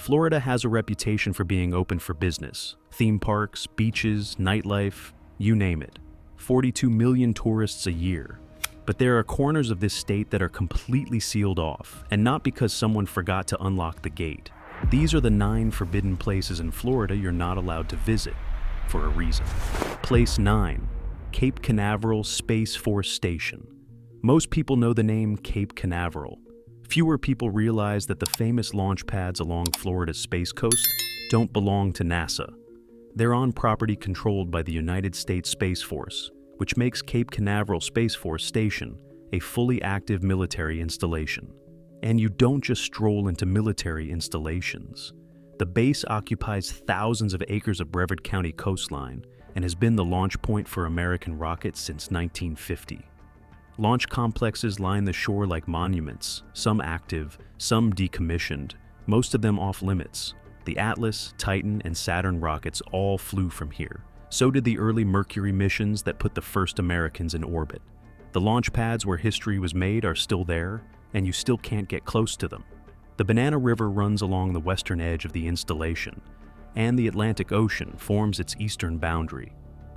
Florida has a reputation for being open for business. Theme parks, beaches, nightlife, you name it. 42 million tourists a year. But there are corners of this state that are completely sealed off, and not because someone forgot to unlock the gate. These are the 9 forbidden places in Florida you're not allowed to visit, for a reason. Place 9, Cape Canaveral Space Force Station. Most people know the name Cape Canaveral. Fewer people realize that the famous launch pads along Florida's Space Coast don't belong to NASA. They're on property controlled by the United States Space Force, which makes Cape Canaveral Space Force Station a fully active military installation. And you don't just stroll into military installations. The base occupies thousands of acres of Brevard County coastline and has been the launch point for American rockets since 1950. Launch complexes line the shore like monuments, some active, some decommissioned, most of them off limits. The Atlas, Titan, and Saturn rockets all flew from here. So did the early Mercury missions that put the first Americans in orbit. The launch pads where history was made are still there, and you still can't get close to them. The Banana River runs along the western edge of the installation, and the Atlantic Ocean forms its eastern boundary.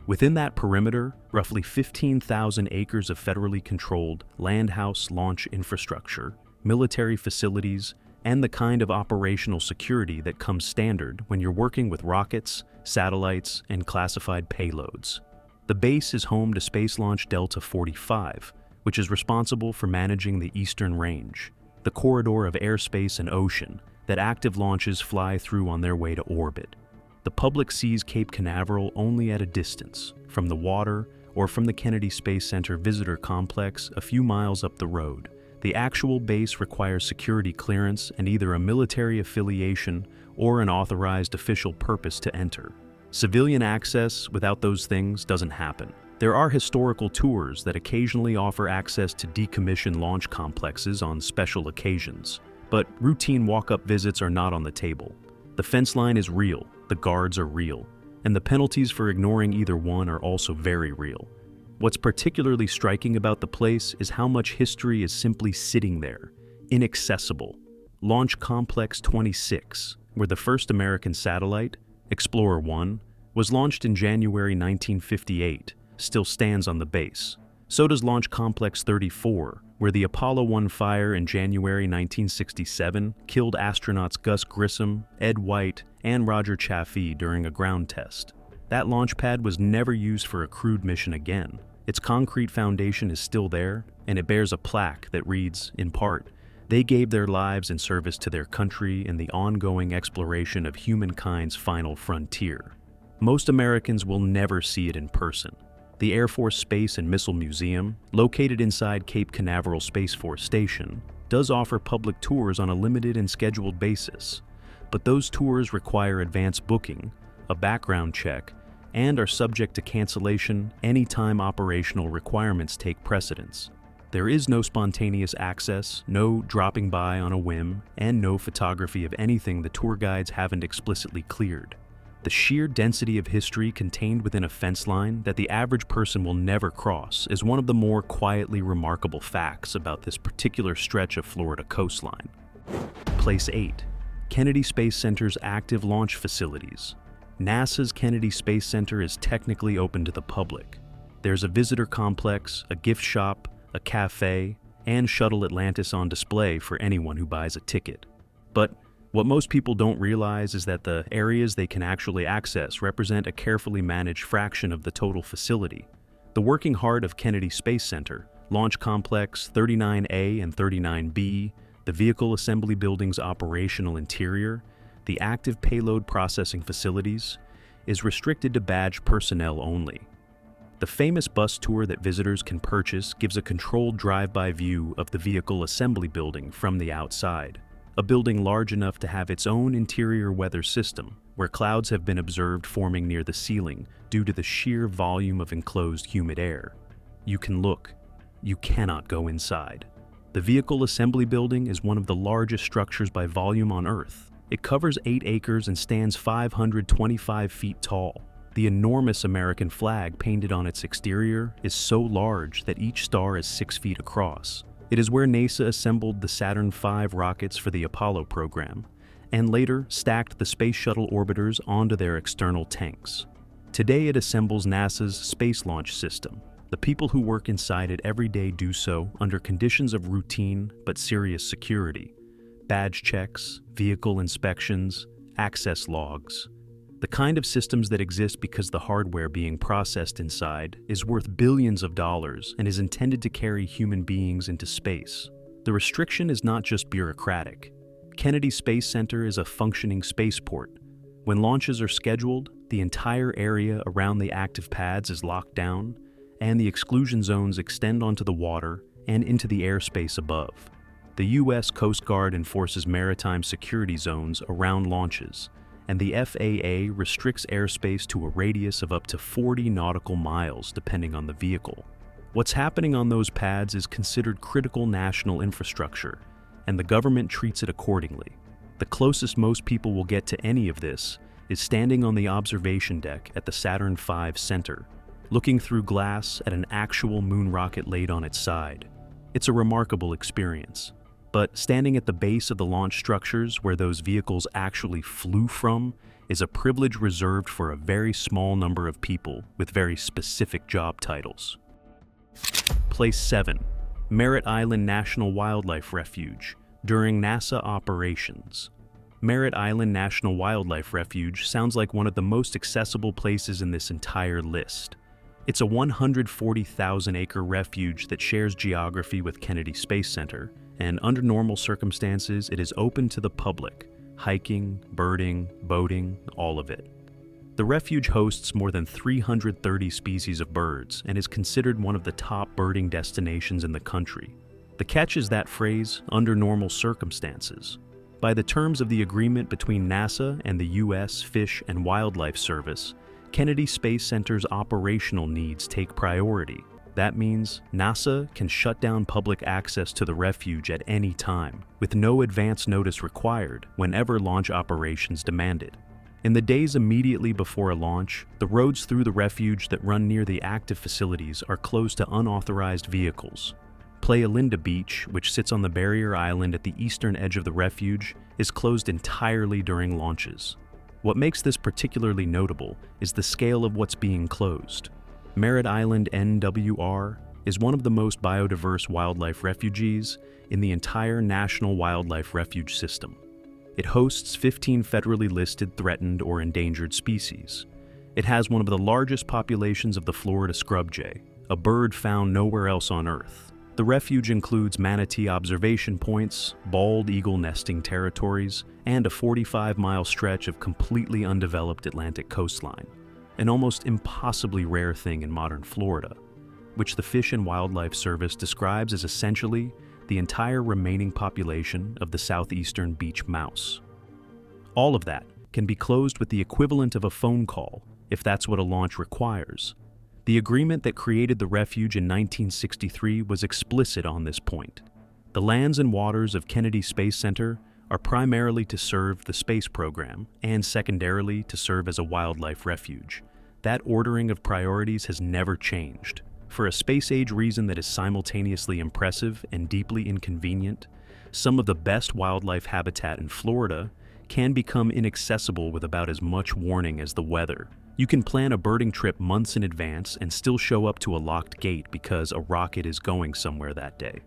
Within that perimeter, roughly 15,000 acres of federally controlled land-house launch infrastructure, military facilities, and the kind of operational security that comes standard when you're working with rockets, satellites, and classified payloads. The base is home to Space Launch Delta 45, which is responsible for managing the Eastern Range, the corridor of airspace and ocean that active launches fly through on their way to orbit. The public sees Cape Canaveral only at a distance, from the water or from the Kennedy Space Center visitor complex a few miles up the road. The actual base requires security clearance and either a military affiliation or an authorized official purpose to enter. Civilian access without those things doesn't happen. There are historical tours that occasionally offer access to decommissioned launch complexes on special occasions, but routine walk-up visits are not on the table. The fence line is real, the guards are real, and the penalties for ignoring either one are also very real. What's particularly striking about the place is how much history is simply sitting there, inaccessible. Launch Complex 26, where the first American satellite, Explorer 1, was launched in January 1958, still stands on the base. So does Launch Complex 34, where the Apollo 1 fire in January 1967 killed astronauts Gus Grissom, Ed White, and Roger Chaffee during a ground test. That launch pad was never used for a crewed mission again. Its concrete foundation is still there, and it bears a plaque that reads, in part, "They gave their lives in service to their country in the ongoing exploration of humankind's final frontier." Most Americans will never see it in person. The Air Force Space and Missile Museum, located inside Cape Canaveral Space Force Station, does offer public tours on a limited and scheduled basis, but those tours require advance booking, a background check, and are subject to cancellation anytime operational requirements take precedence. There is no spontaneous access, no dropping by on a whim, and no photography of anything the tour guides haven't explicitly cleared. The sheer density of history contained within a fence line that the average person will never cross is one of the more quietly remarkable facts about this particular stretch of Florida coastline. Place 8. Kennedy Space Center's active launch facilities. NASA's Kennedy Space Center is technically open to the public. There's a visitor complex, a gift shop, a cafe, and Shuttle Atlantis on display for anyone who buys a ticket. But what most people don't realize is that the areas they can actually access represent a carefully managed fraction of the total facility. The working heart of Kennedy Space Center, Launch Complex 39A and 39B, the Vehicle Assembly Building's operational interior, the active payload processing facilities, is restricted to badged personnel only. The famous bus tour that visitors can purchase gives a controlled drive-by view of the Vehicle Assembly Building from the outside. A building large enough to have its own interior weather system, where clouds have been observed forming near the ceiling due to the sheer volume of enclosed humid air. You can look. You cannot go inside. The Vehicle Assembly Building is one of the largest structures by volume on Earth. It covers 8 acres and stands 525 feet tall. The enormous American flag painted on its exterior is so large that each star is 6 feet across. It is where NASA assembled the Saturn V rockets for the Apollo program, and later stacked the Space Shuttle orbiters onto their external tanks. Today it assembles NASA's Space Launch System. The people who work inside it every day do so under conditions of routine but serious security. Badge checks, vehicle inspections, access logs. The kind of systems that exist because the hardware being processed inside is worth billions of dollars and is intended to carry human beings into space. The restriction is not just bureaucratic. Kennedy Space Center is a functioning spaceport. When launches are scheduled, the entire area around the active pads is locked down, and the exclusion zones extend onto the water and into the airspace above. The U.S. Coast Guard enforces maritime security zones around launches, and the FAA restricts airspace to a radius of up to 40 nautical miles depending on the vehicle. What's happening on those pads is considered critical national infrastructure, and the government treats it accordingly. The closest most people will get to any of this is standing on the observation deck at the Saturn V Center, looking through glass at an actual moon rocket laid on its side. It's a remarkable experience. But standing at the base of the launch structures where those vehicles actually flew from is a privilege reserved for a very small number of people with very specific job titles. Place 7. Merritt Island National Wildlife Refuge during NASA operations. Merritt Island National Wildlife Refuge sounds like one of the most accessible places in this entire list. It's a 140,000-acre refuge that shares geography with Kennedy Space Center, and under normal circumstances, it is open to the public, hiking, birding, boating, all of it. The refuge hosts more than 330 species of birds and is considered one of the top birding destinations in the country. The catch is that phrase, under normal circumstances. By the terms of the agreement between NASA and the U.S. Fish and Wildlife Service, Kennedy Space Center's operational needs take priority. That means NASA can shut down public access to the refuge at any time, with no advance notice required whenever launch operations demand it. In the days immediately before a launch, the roads through the refuge that run near the active facilities are closed to unauthorized vehicles. Playalinda Beach, which sits on the barrier island at the eastern edge of the refuge, is closed entirely during launches. What makes this particularly notable is the scale of what's being closed. Merritt Island NWR is one of the most biodiverse wildlife refuges in the entire National Wildlife Refuge System. It hosts 15 federally listed threatened or endangered species. It has one of the largest populations of the Florida scrub jay, a bird found nowhere else on Earth. The refuge includes manatee observation points, bald eagle nesting territories, and a 45-mile stretch of completely undeveloped Atlantic coastline, an almost impossibly rare thing in modern Florida, which the Fish and Wildlife Service describes as essentially the entire remaining population of the southeastern beach mouse. All of that can be closed with the equivalent of a phone call, if that's what a launch requires. The agreement that created the refuge in 1963 was explicit on this point. The lands and waters of Kennedy Space Center are primarily to serve the space program and secondarily to serve as a wildlife refuge. That ordering of priorities has never changed. For a space-age reason that is simultaneously impressive and deeply inconvenient, some of the best wildlife habitat in Florida can become inaccessible with about as much warning as the weather. You can plan a birding trip months in advance and still show up to a locked gate because a rocket is going somewhere that day.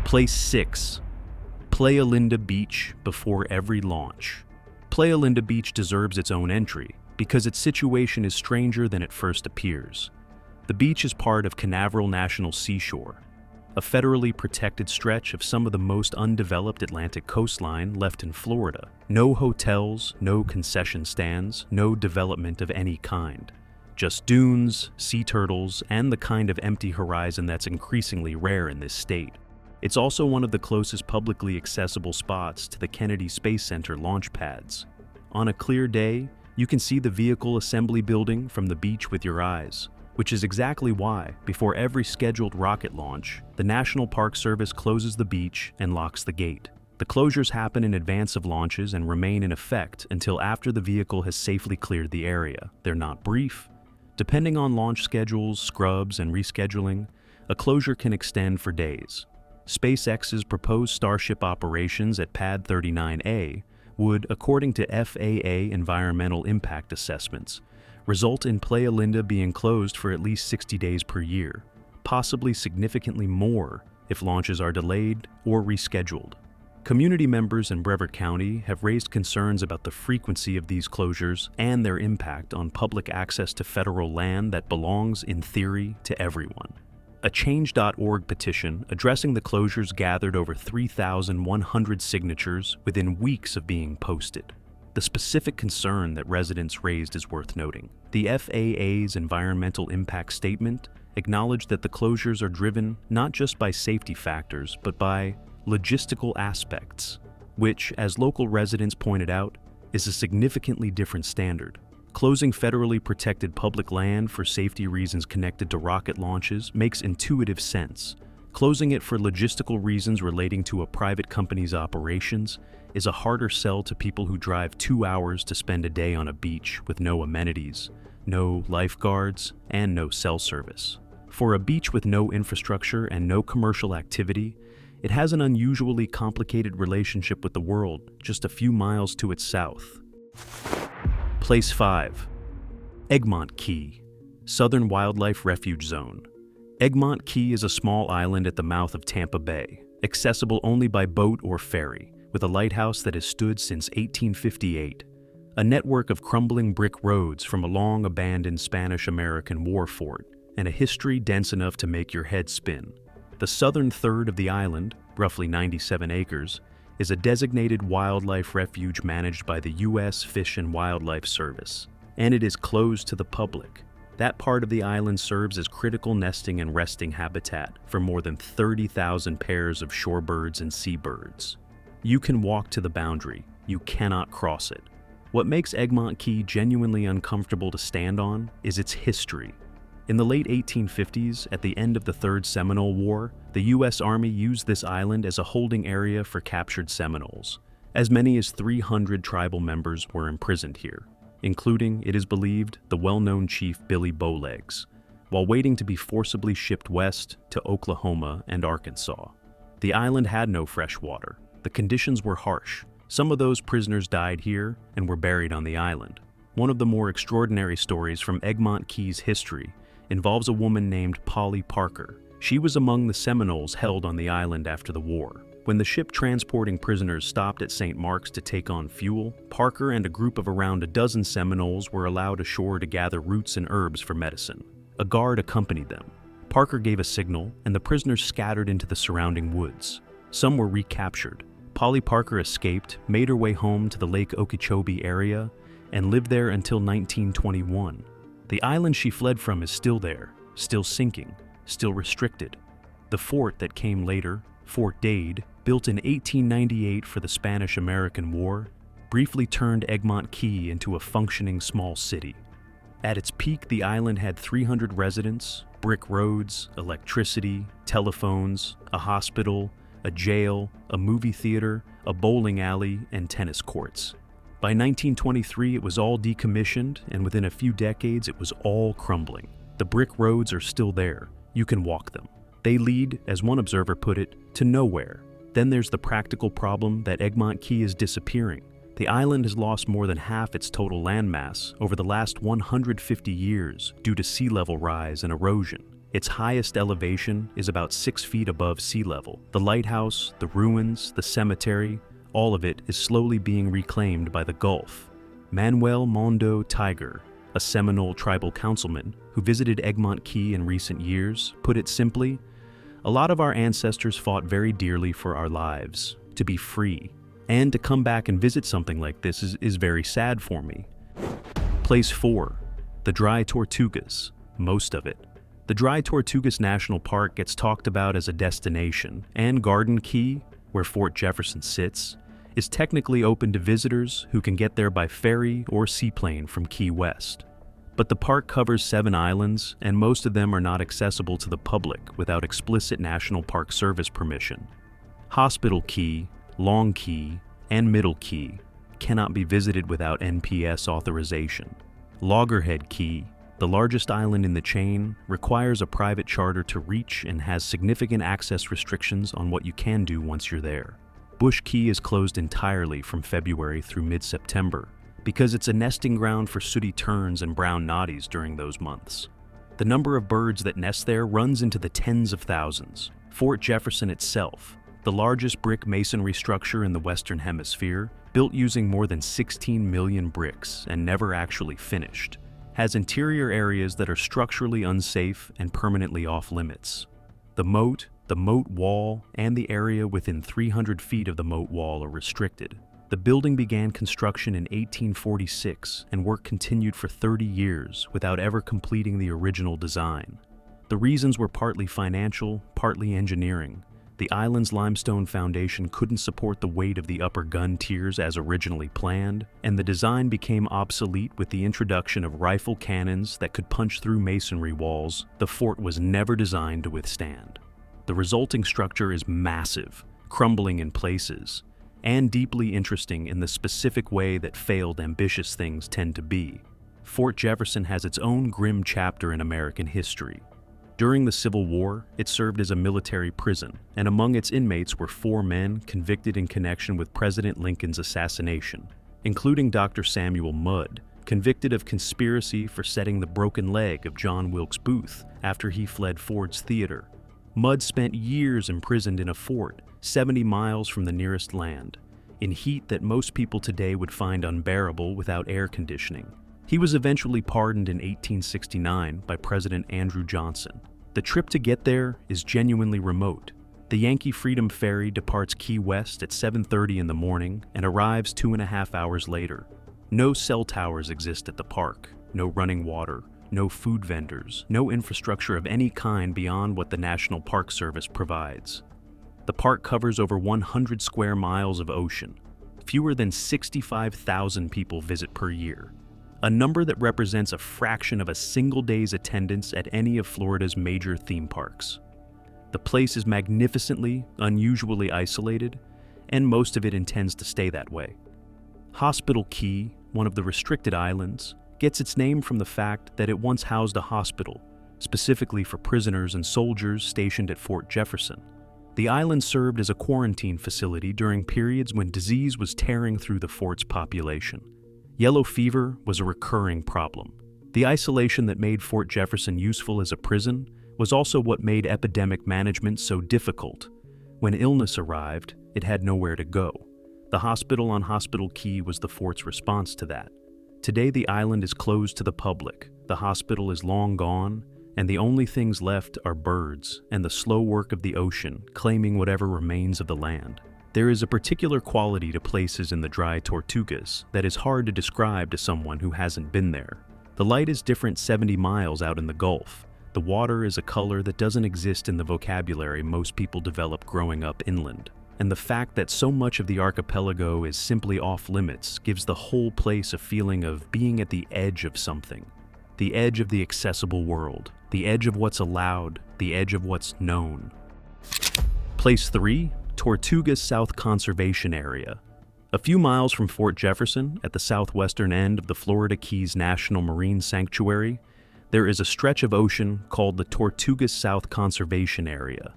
Place 6. Playalinda Beach before every launch. Playalinda Beach deserves its own entry because its situation is stranger than it first appears. The beach is part of Canaveral National Seashore, a federally protected stretch of some of the most undeveloped Atlantic coastline left in Florida. No hotels, no concession stands, no development of any kind. Just dunes, sea turtles, and the kind of empty horizon that's increasingly rare in this state. It's also one of the closest publicly accessible spots to the Kennedy Space Center launch pads. On a clear day, you can see the vehicle assembly building from the beach with your eyes, which is exactly why, before every scheduled rocket launch, the National Park Service closes the beach and locks the gate. The closures happen in advance of launches and remain in effect until after the vehicle has safely cleared the area. They're not brief. Depending on launch schedules, scrubs, and rescheduling, a closure can extend for days. SpaceX's proposed Starship operations at Pad 39A would, according to FAA environmental impact assessments, result in Playalinda being closed for at least 60 days per year, possibly significantly more if launches are delayed or rescheduled. Community members in Brevard County have raised concerns about the frequency of these closures and their impact on public access to federal land that belongs, in theory, to everyone. A Change.org petition addressing the closures gathered over 3,100 signatures within weeks of being posted. The specific concern that residents raised is worth noting. The FAA's environmental impact statement acknowledged that the closures are driven not just by safety factors, but by logistical aspects, which, as local residents pointed out, is a significantly different standard. Closing federally protected public land for safety reasons connected to rocket launches makes intuitive sense. Closing it for logistical reasons relating to a private company's operations is a harder sell to people who drive 2 hours to spend a day on a beach with no amenities, no lifeguards, and no cell service. For a beach with no infrastructure and no commercial activity, it has an unusually complicated relationship with the world just a few miles to its south. Place 5. Egmont Key, Southern Wildlife Refuge Zone. Egmont Key is a small island at the mouth of Tampa Bay, accessible only by boat or ferry, with a lighthouse that has stood since 1858. A network of crumbling brick roads from a long-abandoned Spanish-American war fort, and a history dense enough to make your head spin. The southern third of the island, roughly 97 acres, is a designated wildlife refuge managed by the U.S. Fish and Wildlife Service, and it is closed to the public. That part of the island serves as critical nesting and resting habitat for more than 30,000 pairs of shorebirds and seabirds. You can walk to the boundary, you cannot cross it. What makes Egmont Key genuinely uncomfortable to stand on is its history. In the late 1850s, at the end of the Third Seminole War, the U.S. Army used this island as a holding area for captured Seminoles. As many as 300 tribal members were imprisoned here, including, it is believed, the well-known chief Billy Bowlegs, while waiting to be forcibly shipped west to Oklahoma and Arkansas. The island had no fresh water. The conditions were harsh. Some of those prisoners died here and were buried on the island. One of the more extraordinary stories from Egmont Key's history involves a woman named Polly Parker. She was among the Seminoles held on the island after the war. When the ship transporting prisoners stopped at St. Mark's to take on fuel, Parker and a group of around a dozen Seminoles were allowed ashore to gather roots and herbs for medicine. A guard accompanied them. Parker gave a signal, and the prisoners scattered into the surrounding woods. Some were recaptured. Polly Parker escaped, made her way home to the Lake Okeechobee area, and lived there until 1921. The island she fled from is still there, still sinking, still restricted. The fort that came later, Fort Dade, built in 1898 for the Spanish-American War, briefly turned Egmont Key into a functioning small city. At its peak, the island had 300 residents, brick roads, electricity, telephones, a hospital, a jail, a movie theater, a bowling alley, and tennis courts. By 1923, it was all decommissioned, and within a few decades, it was all crumbling. The brick roads are still there. You can walk them. They lead, as one observer put it, to nowhere. Then there's the practical problem that Egmont Key is disappearing. The island has lost more than half its total landmass over the last 150 years due to sea level rise and erosion. Its highest elevation is about 6 feet above sea level. The lighthouse, the ruins, the cemetery, all of it is slowly being reclaimed by the Gulf. Manuel Mondo Tiger, a Seminole tribal councilman who visited Egmont Key in recent years, put it simply, "A lot of our ancestors fought very dearly for our lives, to be free, and to come back and visit something like this is very sad for me." Place 4. The Dry Tortugas, most of it. The Dry Tortugas National Park gets talked about as a destination, and Garden Key, where Fort Jefferson sits, is technically open to visitors who can get there by ferry or seaplane from Key West. But the park covers 7 islands, and most of them are not accessible to the public without explicit National Park Service permission. Hospital Key, Long Key, and Middle Key cannot be visited without NPS authorization. Loggerhead Key, the largest island in the chain, requires a private charter to reach and has significant access restrictions on what you can do once you're there. Bush Key is closed entirely from February through mid-September because it's a nesting ground for sooty terns and brown noddies during those months. The number of birds that nest there runs into the tens of thousands. Fort Jefferson itself, the largest brick masonry structure in the Western Hemisphere, built using more than 16 million bricks and never actually finished, has interior areas that are structurally unsafe and permanently off-limits. The moat wall, and the area within 300 feet of the moat wall are restricted. The building began construction in 1846 and work continued for 30 years without ever completing the original design. The reasons were partly financial, partly engineering. The island's limestone foundation couldn't support the weight of the upper gun tiers as originally planned, and the design became obsolete with the introduction of rifle cannons that could punch through masonry walls the fort was never designed to withstand. The resulting structure is massive, crumbling in places, and deeply interesting in the specific way that failed ambitious things tend to be. Fort Jefferson has its own grim chapter in American history. During the Civil War, it served as a military prison, and among its inmates were 4 men convicted in connection with President Lincoln's assassination, including Dr. Samuel Mudd, convicted of conspiracy for setting the broken leg of John Wilkes Booth after he fled Ford's Theater. Mudd spent years imprisoned in a fort 70 miles from the nearest land, in heat that most people today would find unbearable without air conditioning. He was eventually pardoned in 1869 by President Andrew Johnson. The trip to get there is genuinely remote. The Yankee Freedom Ferry departs Key West at 7:30 in the morning and arrives 2.5 hours later. No cell towers exist at the park, no running water, no food vendors, no infrastructure of any kind beyond what the National Park Service provides. The park covers over 100 square miles of ocean. Fewer than 65,000 people visit per year, a number that represents a fraction of a single day's attendance at any of Florida's major theme parks. The place is magnificently, unusually isolated, and most of it intends to stay that way. Hospital Key, one of the restricted islands, gets its name from the fact that it once housed a hospital, specifically for prisoners and soldiers stationed at Fort Jefferson. The island served as a quarantine facility during periods when disease was tearing through the fort's population. Yellow fever was a recurring problem. The isolation that made Fort Jefferson useful as a prison was also what made epidemic management so difficult. When illness arrived, it had nowhere to go. The hospital on Hospital Key was the fort's response to that. Today the island is closed to the public, the hospital is long gone, and the only things left are birds and the slow work of the ocean claiming whatever remains of the land. There is a particular quality to places in the dry Tortugas that is hard to describe to someone who hasn't been there. The light is different 70 miles out in the Gulf. The water is a color that doesn't exist in the vocabulary most people develop growing up inland. And the fact that so much of the archipelago is simply off-limits gives the whole place a feeling of being at the edge of something. The edge of the accessible world, the edge of what's allowed, the edge of what's known. Place 3. Tortugas South Conservation Area. A few miles from Fort Jefferson, at the southwestern end of the Florida Keys National Marine Sanctuary, there is a stretch of ocean called the Tortugas South Conservation Area.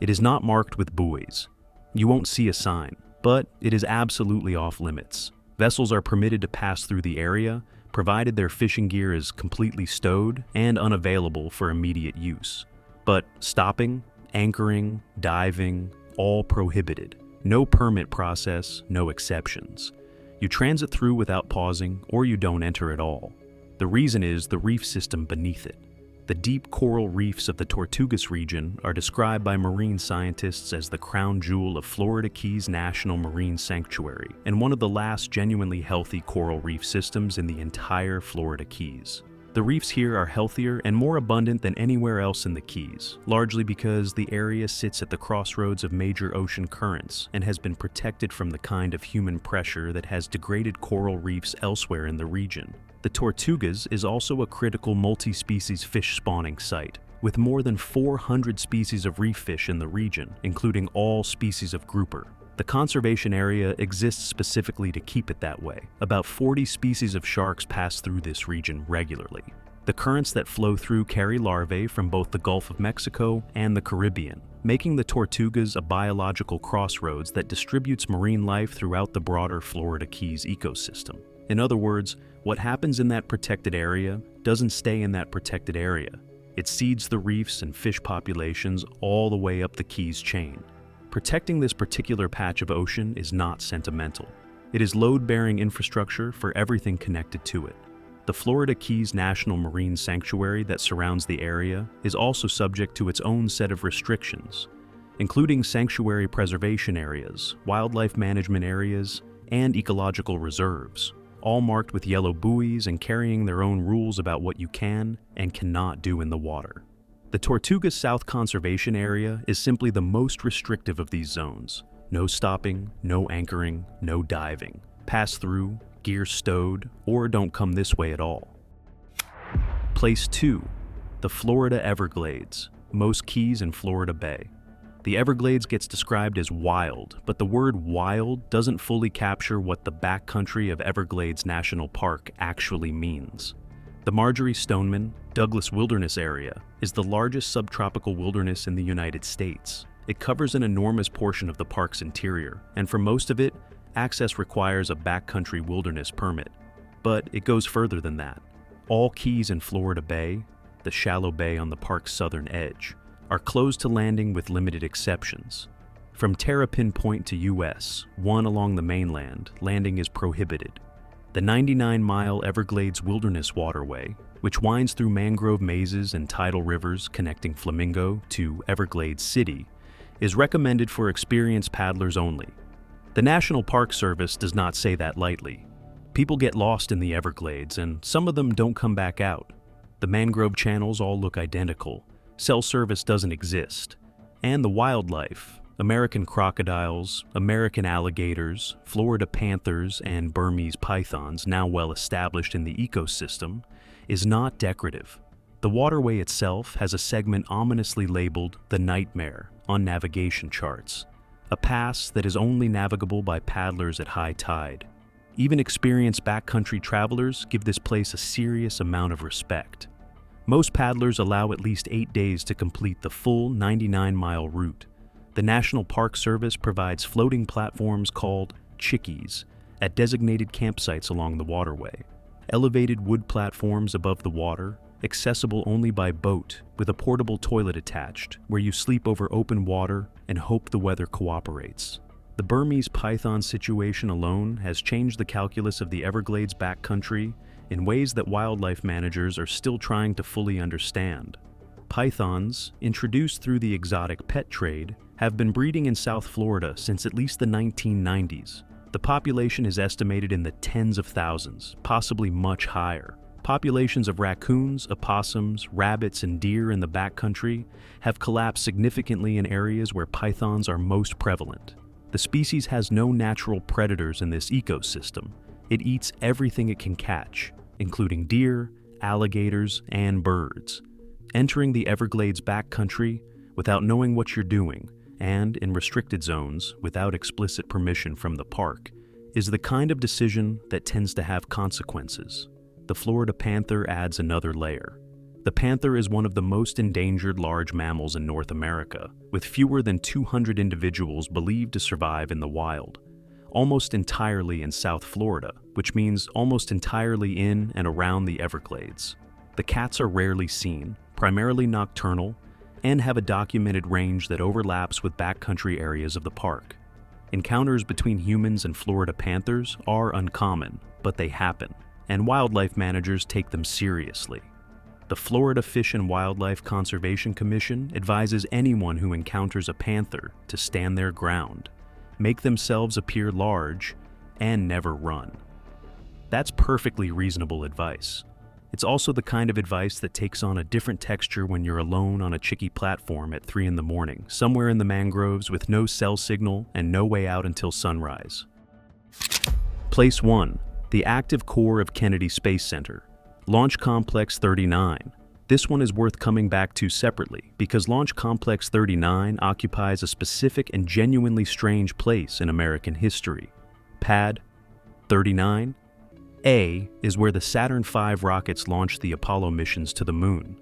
It is not marked with buoys. You won't see a sign, but it is absolutely off-limits. Vessels are permitted to pass through the area, provided their fishing gear is completely stowed and unavailable for immediate use. But stopping, anchoring, diving, all prohibited. No permit process, no exceptions. You transit through without pausing, or you don't enter at all. The reason is the reef system beneath it. The deep coral reefs of the Tortugas region are described by marine scientists as the crown jewel of Florida Keys National Marine Sanctuary and one of the last genuinely healthy coral reef systems in the entire Florida Keys. The reefs here are healthier and more abundant than anywhere else in the Keys, largely because the area sits at the crossroads of major ocean currents and has been protected from the kind of human pressure that has degraded coral reefs elsewhere in the region. The Tortugas is also a critical multi-species fish spawning site, with more than 400 species of reef fish in the region, including all species of grouper. The conservation area exists specifically to keep it that way. About 40 species of sharks pass through this region regularly. The currents that flow through carry larvae from both the Gulf of Mexico and the Caribbean, making the Tortugas a biological crossroads that distributes marine life throughout the broader Florida Keys ecosystem. In other words, what happens in that protected area doesn't stay in that protected area. It seeds the reefs and fish populations all the way up the Keys chain. Protecting this particular patch of ocean is not sentimental. It is load-bearing infrastructure for everything connected to it. The Florida Keys National Marine Sanctuary that surrounds the area is also subject to its own set of restrictions, including sanctuary preservation areas, wildlife management areas, and ecological reserves, all marked with yellow buoys and carrying their own rules about what you can and cannot do in the water. The Tortugas South Conservation Area is simply the most restrictive of these zones. No stopping, no anchoring, no diving. Pass through, gear stowed, or don't come this way at all. Place 2. The Florida Everglades, most keys in Florida Bay. The Everglades gets described as wild, but the word wild doesn't fully capture what the backcountry of Everglades National Park actually means. The Marjorie Stoneman Douglas Wilderness Area is the largest subtropical wilderness in the United States. It covers an enormous portion of the park's interior, and for most of it, access requires a backcountry wilderness permit. But it goes further than that. All keys in Florida Bay, the shallow bay on the park's southern edge, are closed to landing with limited exceptions. From Terrapin Point to US, one along the mainland, landing is prohibited. The 99-mile Everglades Wilderness Waterway, which winds through mangrove mazes and tidal rivers connecting Flamingo to Everglades City, is recommended for experienced paddlers only. The National Park Service does not say that lightly. People get lost in the Everglades, and some of them don't come back out. The mangrove channels all look identical. Cell service doesn't exist. And the wildlife, American crocodiles, American alligators, Florida panthers, and Burmese pythons, now well established in the ecosystem, is not decorative. The waterway itself has a segment ominously labeled The Nightmare on navigation charts, a pass that is only navigable by paddlers at high tide. Even experienced backcountry travelers give this place a serious amount of respect. Most paddlers allow at least 8 days to complete the full 99-mile route. The National Park Service provides floating platforms called chickees at designated campsites along the waterway. Elevated wood platforms above the water, accessible only by boat with a portable toilet attached, where you sleep over open water and hope the weather cooperates. The Burmese python situation alone has changed the calculus of the Everglades backcountry in ways that wildlife managers are still trying to fully understand. Pythons, introduced through the exotic pet trade, have been breeding in South Florida since at least the 1990s. The population is estimated in the tens of thousands, possibly much higher. Populations of raccoons, opossums, rabbits, and deer in the backcountry have collapsed significantly in areas where pythons are most prevalent. The species has no natural predators in this ecosystem. It eats everything it can catch, including deer, alligators, and birds. Entering the Everglades backcountry without knowing what you're doing, and in restricted zones without explicit permission from the park, is the kind of decision that tends to have consequences. The Florida panther adds another layer. The panther is one of the most endangered large mammals in North America, with fewer than 200 individuals believed to survive in the wild, almost entirely in South Florida, which means almost entirely in and around the Everglades. The cats are rarely seen, primarily nocturnal, and have a documented range that overlaps with backcountry areas of the park. Encounters between humans and Florida panthers are uncommon, but they happen, and wildlife managers take them seriously. The Florida Fish and Wildlife Conservation Commission advises anyone who encounters a panther to stand their ground, make themselves appear large, and never run. That's perfectly reasonable advice. It's also the kind of advice that takes on a different texture when you're alone on a chicky platform at 3 in the morning, somewhere in the mangroves with no cell signal and no way out until sunrise. Place 1. The active core of Kennedy Space Center. Launch Complex 39. This one is worth coming back to separately because Launch Complex 39 occupies a specific and genuinely strange place in American history. Pad 39? A is where the Saturn V rockets launched the Apollo missions to the moon.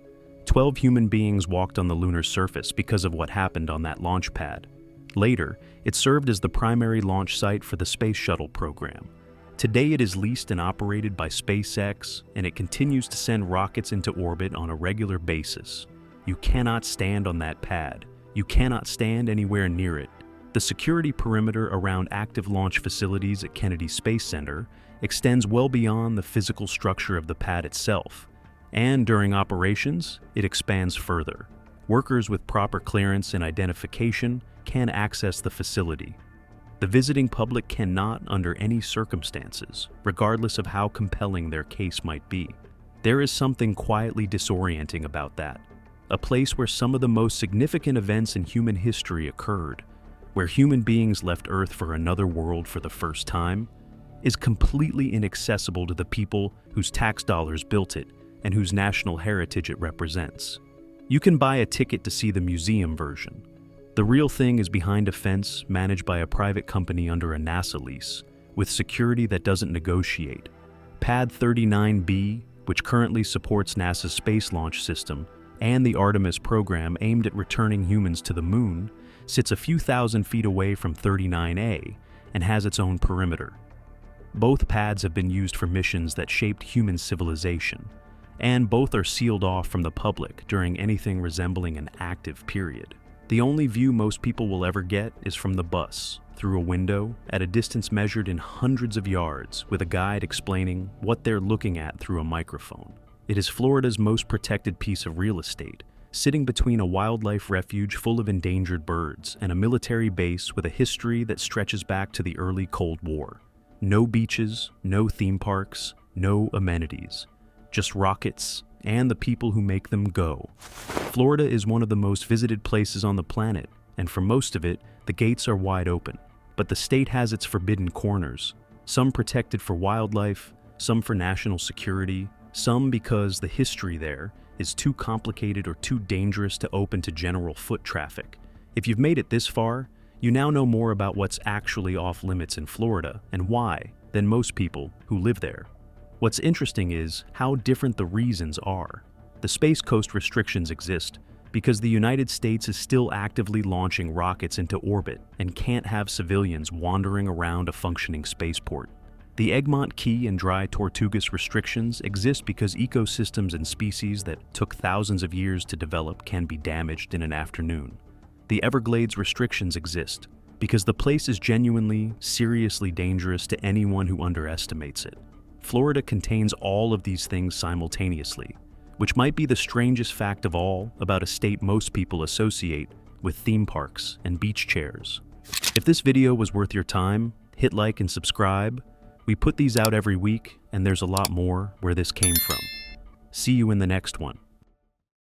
12 human beings walked on the lunar surface because of what happened on that launch pad. Later, it served as the primary launch site for the Space Shuttle program. Today it is leased and operated by SpaceX, and it continues to send rockets into orbit on a regular basis. You cannot stand on that pad. You cannot stand anywhere near it. The security perimeter around active launch facilities at Kennedy Space Center extends well beyond the physical structure of the pad itself. And during operations, it expands further. Workers with proper clearance and identification can access the facility. The visiting public cannot, under any circumstances, regardless of how compelling their case might be. There is something quietly disorienting about that. A place where some of the most significant events in human history occurred, where human beings left Earth for another world for the first time, is completely inaccessible to the people whose tax dollars built it and whose national heritage it represents. You can buy a ticket to see the museum version. The real thing is behind a fence managed by a private company under a NASA lease, with security that doesn't negotiate. Pad 39B, which currently supports NASA's space launch system, and the Artemis program aimed at returning humans to the moon, sits a few thousand feet away from 39A and has its own perimeter. Both pads have been used for missions that shaped human civilization, and both are sealed off from the public during anything resembling an active period. The only view most people will ever get is from the bus, through a window, at a distance measured in hundreds of yards, with a guide explaining what they're looking at through a microphone. It is Florida's most protected piece of real estate, sitting between a wildlife refuge full of endangered birds and a military base with a history that stretches back to the early Cold War. No beaches, no theme parks, no amenities. Just rockets and the people who make them go. Florida is one of the most visited places on the planet, and for most of it, the gates are wide open. But the state has its forbidden corners, some protected for wildlife, some for national security, some because the history there is too complicated or too dangerous to open to general foot traffic. If you've made it this far, you now know more about what's actually off limits in Florida and why than most people who live there. What's interesting is how different the reasons are. The Space Coast restrictions exist because the United States is still actively launching rockets into orbit and can't have civilians wandering around a functioning spaceport. The Egmont Key and dry Tortugas restrictions exist because ecosystems and species that took thousands of years to develop can be damaged in an afternoon. The Everglades restrictions exist because the place is genuinely, seriously dangerous to anyone who underestimates it. Florida contains all of these things simultaneously, which might be the strangest fact of all about a state most people associate with theme parks and beach chairs. If this video was worth your time, hit like and subscribe. We put these out every week, and there's a lot more where this came from. See you in the next one.